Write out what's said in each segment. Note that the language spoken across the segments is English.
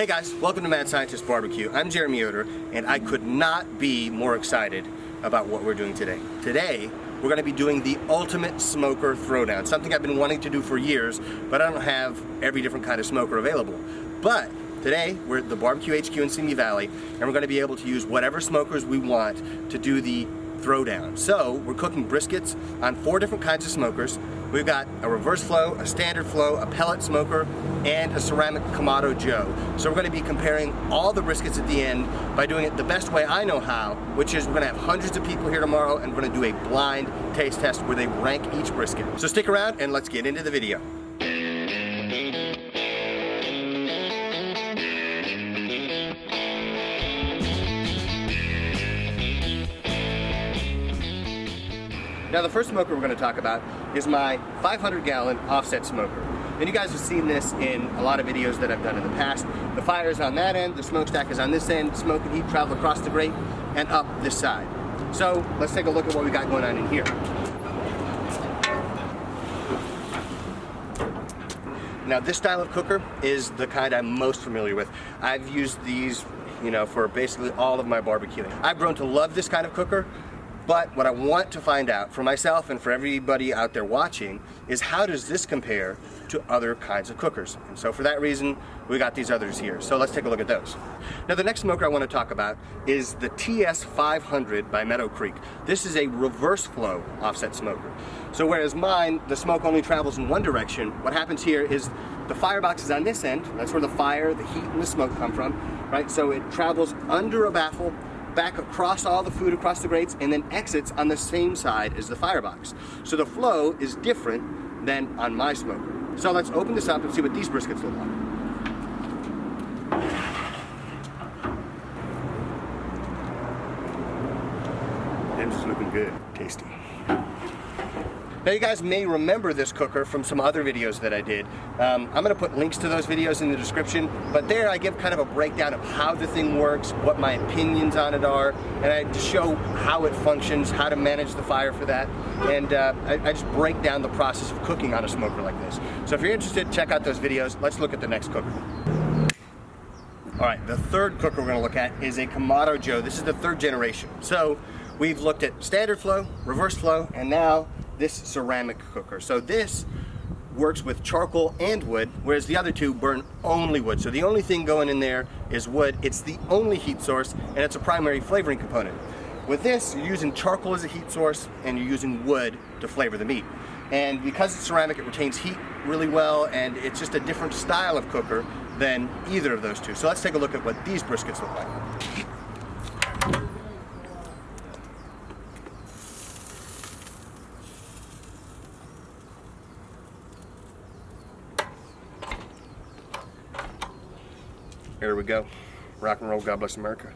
Hey guys, welcome to Mad Scientist BBQ. I'm Jeremy Yoder, and I could not be more excited about what we're doing today. Today, we're going to be doing the ultimate smoker throwdown, something I've been wanting to do for years, but I don't have every different kind of smoker available. But today, we're at the BBQ HQ in Simi Valley, and we're going to be able to use whatever smokers we want to do the throwdown. So, we're cooking briskets on 4 different kinds of smokers. We've got a reverse flow, a standard flow, a pellet smoker, and a ceramic Komodo Joe. So we're going to be comparing all the briskets at the end by doing it the best way I know how, which is we're going to have hundreds of people here tomorrow and we're going to do a blind taste test where they rank each brisket. So stick around and let's get into the video. Now the first smoker we're going to talk about is my 500-gallon offset smoker. And you guys have seen this in a lot of videos that I've done in the past. The fire is on that end, the smokestack is on this end, smoke and heat travel across the grate and up this side. So let's take a look at what we got going on in here. Now this style of cooker is the kind I'm most familiar with. I've used these, for basically all of my barbecuing. I've grown to love this kind of cooker. But what I want to find out for myself and for everybody out there watching is how does this compare to other kinds of cookers? And so for that reason, we got these others here. So let's take a look at those. Now the next smoker I want to talk about is the TS500 by Meadow Creek. This is a reverse flow offset smoker. So whereas mine, the smoke only travels in one direction, what happens here is the firebox is on this end. That's where the fire, the heat, and the smoke come from, right? So it travels under a baffle, back across all the food across the grates, and then exits on the same side as the firebox. So the flow is different than on my smoker. So let's open this up and see what these briskets look like. Them's just looking good, tasty. Now you guys may remember this cooker from some other videos that I did. I'm going to put links to those videos in the description, but there I give kind of a breakdown of how the thing works, what my opinions on it are, and I just show how it functions, how to manage the fire for that, and I just break down the process of cooking on a smoker like this. So if you're interested, check out those videos. Let's look at the next cooker. Alright, the third cooker we're going to look at is a Komodo Joe. This is the 3rd generation. So we've looked at standard flow, reverse flow, and now this ceramic cooker. So this works with charcoal and wood, whereas the other two burn only wood. So the only thing going in there is wood. It's the only heat source, and it's a primary flavoring component. With this, you're using charcoal as a heat source, and you're using wood to flavor the meat. And because it's ceramic, it retains heat really well, and it's just a different style of cooker than either of those two. So let's take a look at what these briskets look like. Here we go. Rock and roll, God bless America.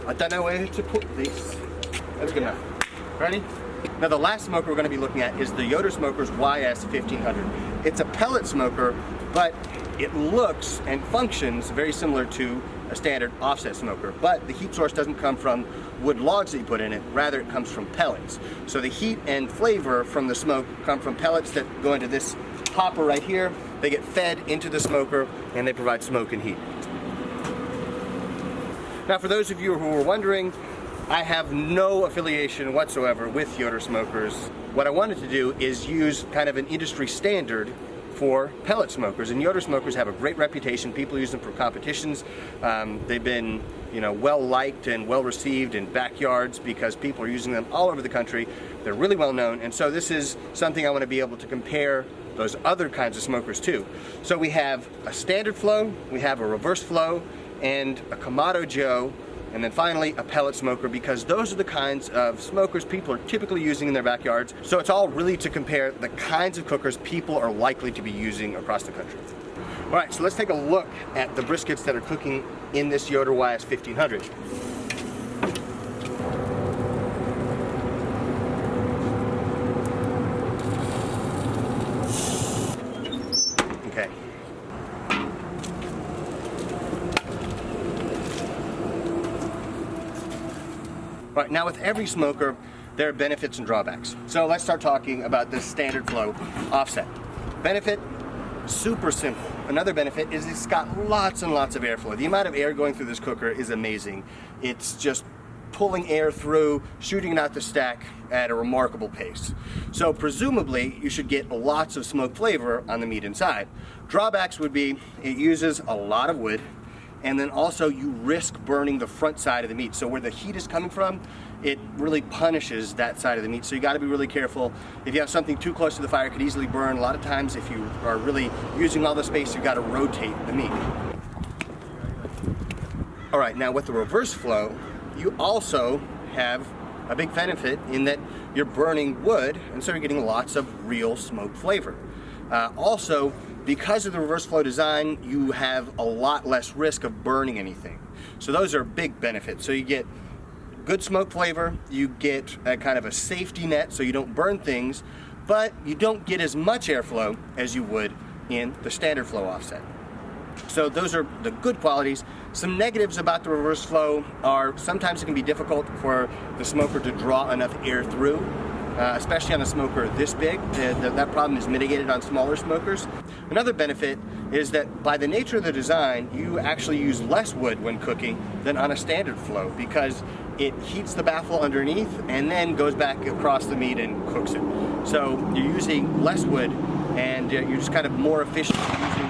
I don't know where to put this. That's good enough. Ready? Now the last smoker we're going to be looking at is the Yoder Smoker's YS1500. It's a pellet smoker, but it looks and functions very similar to a standard offset smoker, but the heat source doesn't come from wood logs that you put in it, rather it comes from pellets. So the heat and flavor from the smoke come from pellets that go into this hopper right here. They get fed into the smoker and they provide smoke and heat. Now for those of you who are wondering, I have no affiliation whatsoever with Yoder smokers. What I wanted to do is use kind of an industry standard for pellet smokers, and Yoder smokers have a great reputation. People use them for competitions. They've been well liked and well received in backyards because people are using them all over the country. They're really well known, and so this is something I want to be able to compare those other kinds of smokers too. So we have a standard flow, we have a reverse flow, and a Komodo Joe, and then finally a pellet smoker, because those are the kinds of smokers people are typically using in their backyards. So it's all really to compare the kinds of cookers people are likely to be using across the country. All right, so let's take a look at the briskets that are cooking in this Yoder YS1500. Okay. All right, now with every smoker, there are benefits and drawbacks. So let's start talking about this standard flow offset. Benefit, super simple. Another benefit is it's got lots and lots of airflow. The amount of air going through this cooker is amazing. It's just pulling air through, shooting it out the stack at a remarkable pace. So presumably you should get lots of smoke flavor on the meat inside. Drawbacks would be it uses a lot of wood, and then also you risk burning the front side of the meat. So where the heat is coming from, it really punishes that side of the meat. So you got to be really careful. If you have something too close to the fire, it could easily burn. A lot of times if you are really using all the space, you've got to rotate the meat. All right, now with the reverse flow, you also have a big benefit in that you're burning wood, and so you're getting lots of real smoke flavor. Also, because of the reverse flow design, you have a lot less risk of burning anything. So those are big benefits. So you get good smoke flavor, you get a kind of a safety net so you don't burn things, but you don't get as much airflow as you would in the standard flow offset. So those are the good qualities. Some negatives about the reverse flow are sometimes it can be difficult for the smoker to draw enough air through, especially on a smoker this big. That problem is mitigated on smaller smokers. Another benefit is that by the nature of the design, you actually use less wood when cooking than on a standard flow because it heats the baffle underneath and then goes back across the meat and cooks it. So you're using less wood and you're just kind of more efficient using.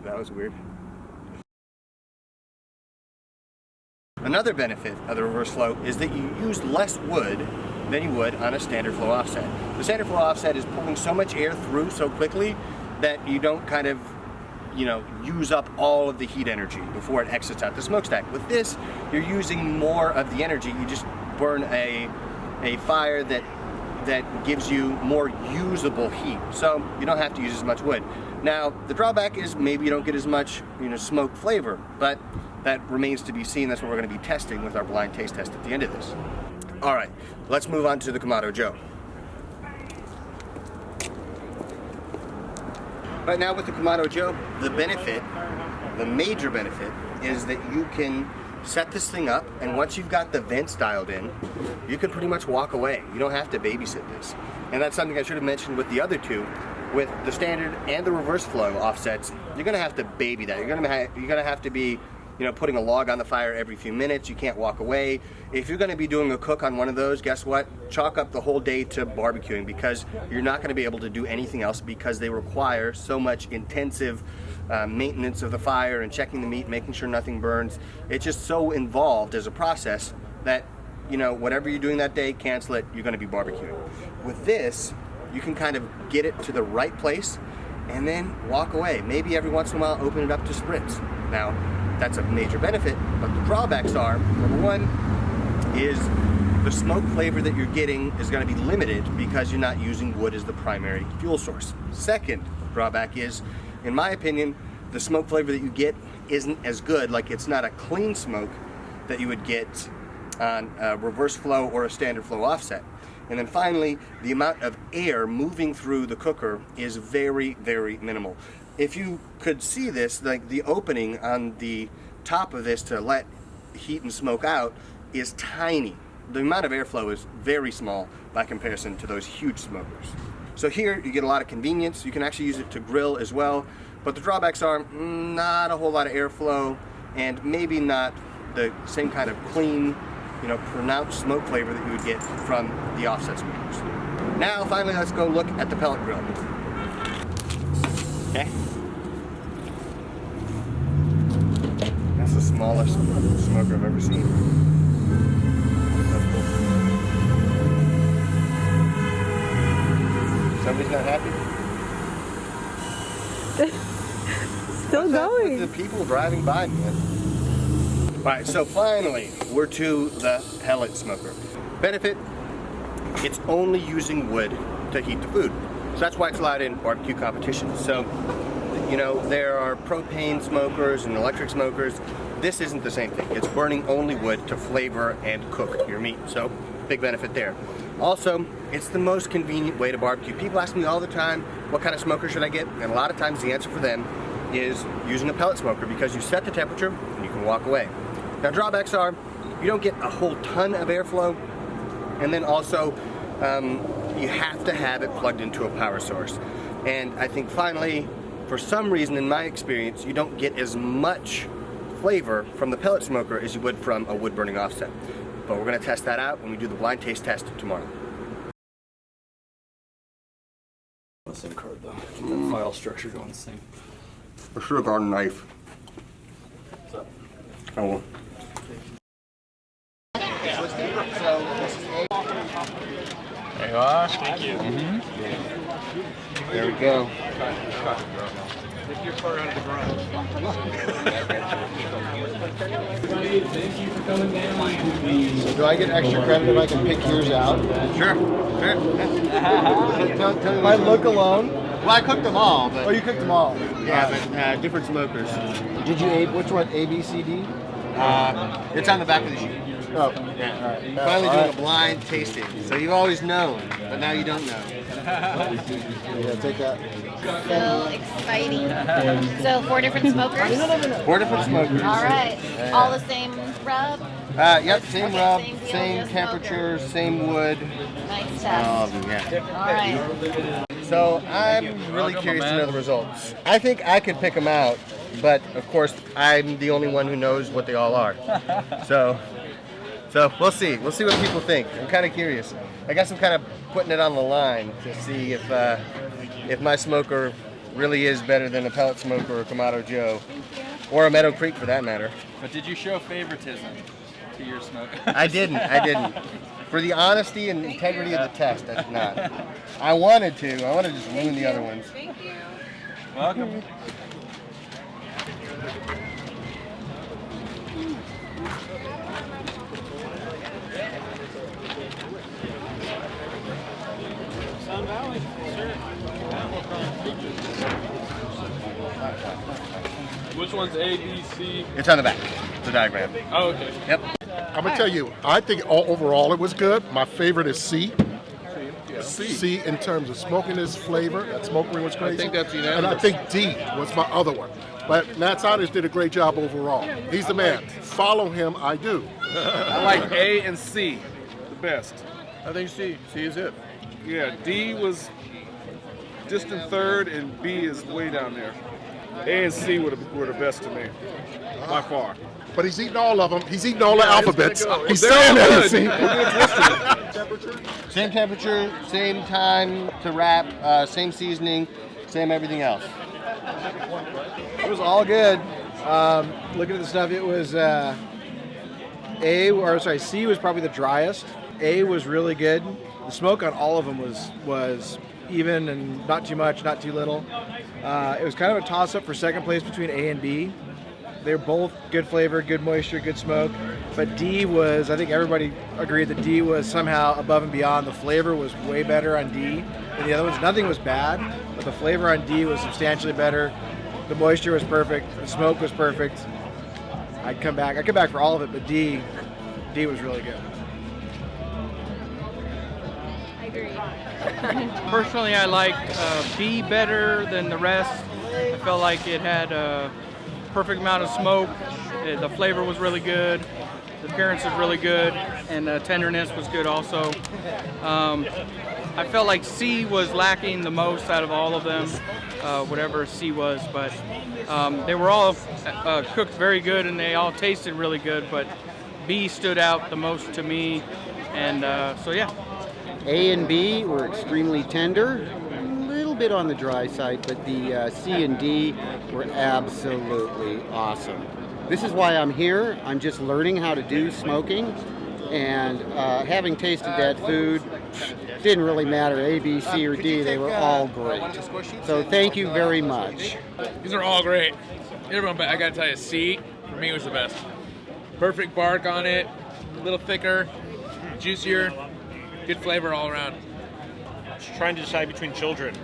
That was weird. Another benefit of the reverse flow is that you use less wood than you would on a standard flow offset. The standard flow offset is pulling so much air through so quickly that you don't kind of, use up all of the heat energy before it exits out the smokestack. With this, you're using more of the energy. You just burn a fire that gives you more usable heat. So you don't have to use as much wood. Now, the drawback is maybe you don't get as much, smoke flavor, but that remains to be seen. That's what we're going to be testing with our blind taste test at the end of this. All right, let's move on to the Komodo Joe. Right now with the Komodo Joe, the major benefit is that you can set this thing up, and once you've got the vents dialed in, you can pretty much walk away. You don't have to babysit this. And that's something I should have mentioned with the other two. With the standard and the reverse flow offsets, you're gonna have to baby that. You're gonna have to be, putting a log on the fire every few minutes. You can't walk away. If you're gonna be doing a cook on one of those, guess what? Chalk up the whole day to barbecuing because you're not gonna be able to do anything else because they require so much intensive maintenance of the fire and checking the meat, making sure nothing burns. It's just so involved as a process that, whatever you're doing that day, cancel it, you're gonna be barbecuing. With this, you can kind of get it to the right place and then walk away. Maybe every once in a while open it up to spritz. Now, that's a major benefit, but the drawbacks are, number one, is the smoke flavor that you're getting is gonna be limited because you're not using wood as the primary fuel source. Second drawback is, in my opinion, the smoke flavor that you get isn't as good, like it's not a clean smoke that you would get on a reverse flow or a standard flow offset. And then finally, the amount of air moving through the cooker is very, very minimal. If you could see this, like the opening on the top of this to let heat and smoke out is tiny. The amount of airflow is very small by comparison to those huge smokers. So here you get a lot of convenience. You can actually use it to grill as well, but the drawbacks are not a whole lot of airflow and maybe not the same kind of clean, pronounced smoke flavor that you would get from the offset smokers. Now, finally, let's go look at the pellet grill. Okay. That's the smallest smoker I've ever seen. That's cool. Somebody's not happy? Still going. The people driving by, man. All right, so finally, we're to the pellet smoker. Benefit, it's only using wood to heat the food. So that's why it's allowed in barbecue competitions. So, there are propane smokers and electric smokers. This isn't the same thing. It's burning only wood to flavor and cook your meat. So, big benefit there. Also, it's the most convenient way to barbecue. People ask me all the time, what kind of smoker should I get? And a lot of times the answer for them is using a pellet smoker because you set the temperature and you can walk away. Now, drawbacks are you don't get a whole ton of airflow, and then also you have to have it plugged into a power source. And I think finally, for some reason in my experience, you don't get as much flavor from the pellet smoker as you would from a wood burning offset. But we're going to test that out when we do the blind taste test tomorrow. SIM card though. Keep that file structure going the same. I should have got a knife. What's up? Oh well. There you are. Thank you. There we go. Take your car out of the garage. Thank you for coming down. So do I get extra credit if I can pick yours out? Sure. If I look alone. Well, I cooked them all, but Oh, you cooked them all. yeah, but different smokers. Did you which one? A, B, C, D? It's on the back of the sheet. Oh, Yeah. Finally doing a blind tasting. So you've always known, but now you don't know. yeah. Take that. So exciting. So 4 different smokers? 4 different smokers. All right. All the same rub? Yep, same Okay, rub, same deal, same just temperature, same wood. Nice All test. of them, yeah. All right. So I'm really curious to know the results. I think I could pick them out, but of course I'm the only one who knows what they all are. So we'll see. We'll see what people think. I'm kind of curious. I guess I'm kind of putting it on the line to see if my smoker really is better than a pellet smoker or Komodo Joe, or a Meadow Creek for that matter. But did you show favoritism to your smoke? I didn't. For the honesty and integrity of the test, I did not. I wanted to just ruin the other ones. Thank you. Welcome. Which one's A, B, C? It's on the back, the diagram. Oh, okay. Yep. I'm gonna tell you, I think overall it was good. My favorite is C. C in terms of smokiness, flavor. That smoke ring was crazy. I think that's unanimous. And I think D was my other one. But Mad Scientist did a great job overall. He's the man. Follow him, I do. I like A and C the best. I think C. C is it. Yeah, D was distant third, and B is way down there. A and C were the best to me, by far. But he's eating all of them. He's eating all the alphabets. He's They're saying all that. good. See? Same temperature, same time to wrap, same seasoning, same everything else. It was all good. Looking at the stuff, it was C was probably the driest. A was really good. The smoke on all of them was even and not too much, not too little. It was kind of a toss-up for second place between A and B. They're both good flavor, good moisture, good smoke. But D was, I think everybody agreed that D was somehow above and beyond. The flavor was way better on D than the other ones. Nothing was bad, but the flavor on D was substantially better. The moisture was perfect. The smoke was perfect. I'd come back for all of it, but D was really good. I agree. Personally, I like B better than the rest. I felt like it had a perfect amount of smoke. The flavor was really good. The appearance was really good, and the tenderness was good also. I felt like C was lacking the most out of all of them, whatever C was, but they were all cooked very good and they all tasted really good, but B stood out the most to me, and so yeah. A and B were extremely tender, a little bit on the dry side, but the C and D were absolutely awesome. This is why I'm here. I'm just learning how to do smoking, and having tasted that food, didn't really matter A, B, C, or D. They were all great. So thank you very much. These are all great. Everyone, but I gotta tell you, C for me was the best. Perfect bark on it, a little thicker, juicier, good flavor all around. Just trying to decide between children.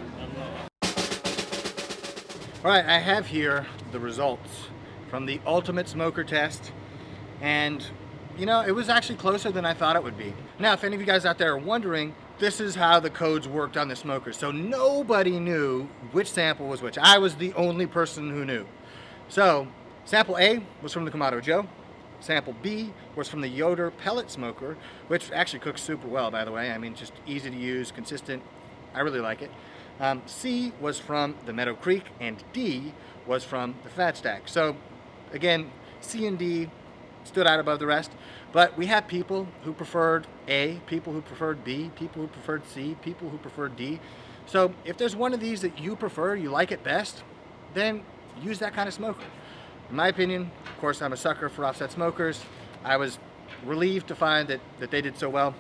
All right, I have here the results from the ultimate smoker test, and you know, it was actually closer than I thought it would be. Now, if any of you guys out there are wondering, this is how the codes worked on the smoker. So nobody knew which sample was which. I was the only person who knew. So sample A was from the Komodo Joe, sample B was from the Yoder pellet smoker, which actually cooks super well, by the way. I mean, just easy to use, consistent. I really like it. C was from the Meadow Creek, and D was from the Fat Stack. So again, C and D stood out above the rest, but we have people who preferred A, people who preferred B, people who preferred C, people who preferred D. So if there's one of these that you prefer, you like it best, then use that kind of smoker. In my opinion, of course, I'm a sucker for offset smokers. I was relieved to find that they did so well.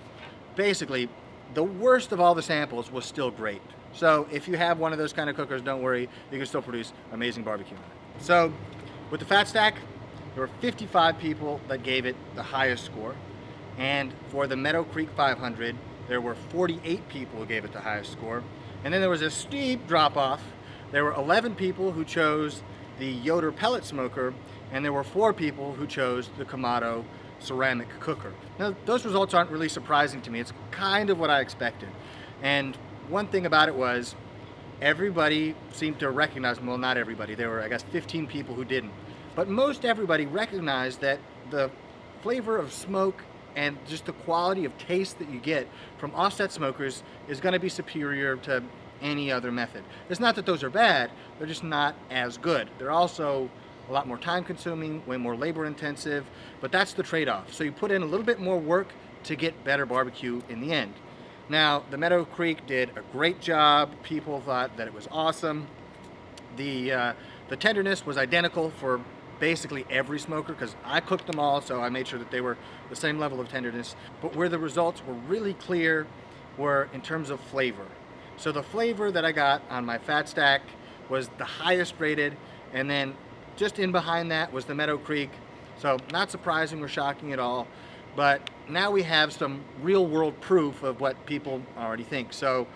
Basically, the worst of all the samples was still great. So if you have one of those kind of cookers, don't worry, you can still produce amazing barbecue. So with the Fat Stack, there were 55 people that gave it the highest score. And for the Meadow Creek 500, there were 48 people who gave it the highest score. And then there was a steep drop off. There were 11 people who chose the Yoder pellet smoker, and there were 4 people who chose the Komodo ceramic cooker. Now, those results aren't really surprising to me. It's kind of what I expected. And one thing about it was everybody seemed to recognize, well, not everybody, there were, I guess, 15 people who didn't. But most everybody recognized that the flavor of smoke and just the quality of taste that you get from offset smokers is going to be superior to any other method. It's not that those are bad, they're just not as good. They're also a lot more time consuming, way more labor intensive, but that's the trade-off. So you put in a little bit more work to get better barbecue in the end. Now, the Meadow Creek did a great job. People thought that it was awesome. The tenderness was identical for basically every smoker because I cooked them all, so I made sure that they were the same level of tenderness. But where the results were really clear were in terms of flavor. So the flavor that I got on my Fat Stack was the highest rated, and then just in behind that was the Meadow Creek. So not surprising or shocking at all, but now we have some real world proof of what people already think. So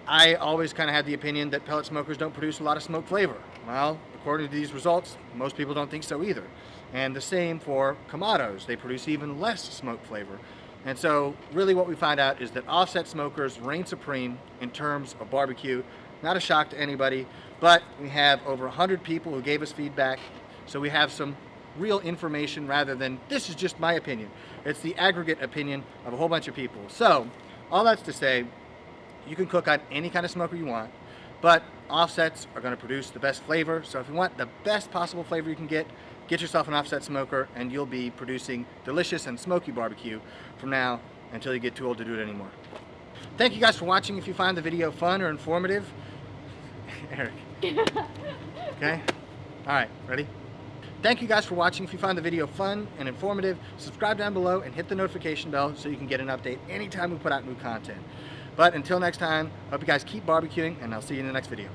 I always kind of had the opinion that pellet smokers don't produce a lot of smoke flavor. Well, according to these results, most people don't think so either. And the same for Komodos. They produce even less smoke flavor. And so really what we find out is that offset smokers reign supreme in terms of barbecue. Not a shock to anybody, but we have over 100 people who gave us feedback. So we have some real information rather than, this is just my opinion. It's the aggregate opinion of a whole bunch of people. So all that's to say, you can cook on any kind of smoker you want, but offsets are going to produce the best flavor. So if you want the best possible flavor you can get yourself an offset smoker and you'll be producing delicious and smoky barbecue from now until you get too old to do it anymore. Thank you guys for watching. If you find the video fun or informative, Eric. Okay? All right, ready? Thank you guys for watching. If you find the video fun and informative, subscribe down below and hit the notification bell so you can get an update anytime we put out new content. But until next time, hope you guys keep barbecuing, and I'll see you in the next video.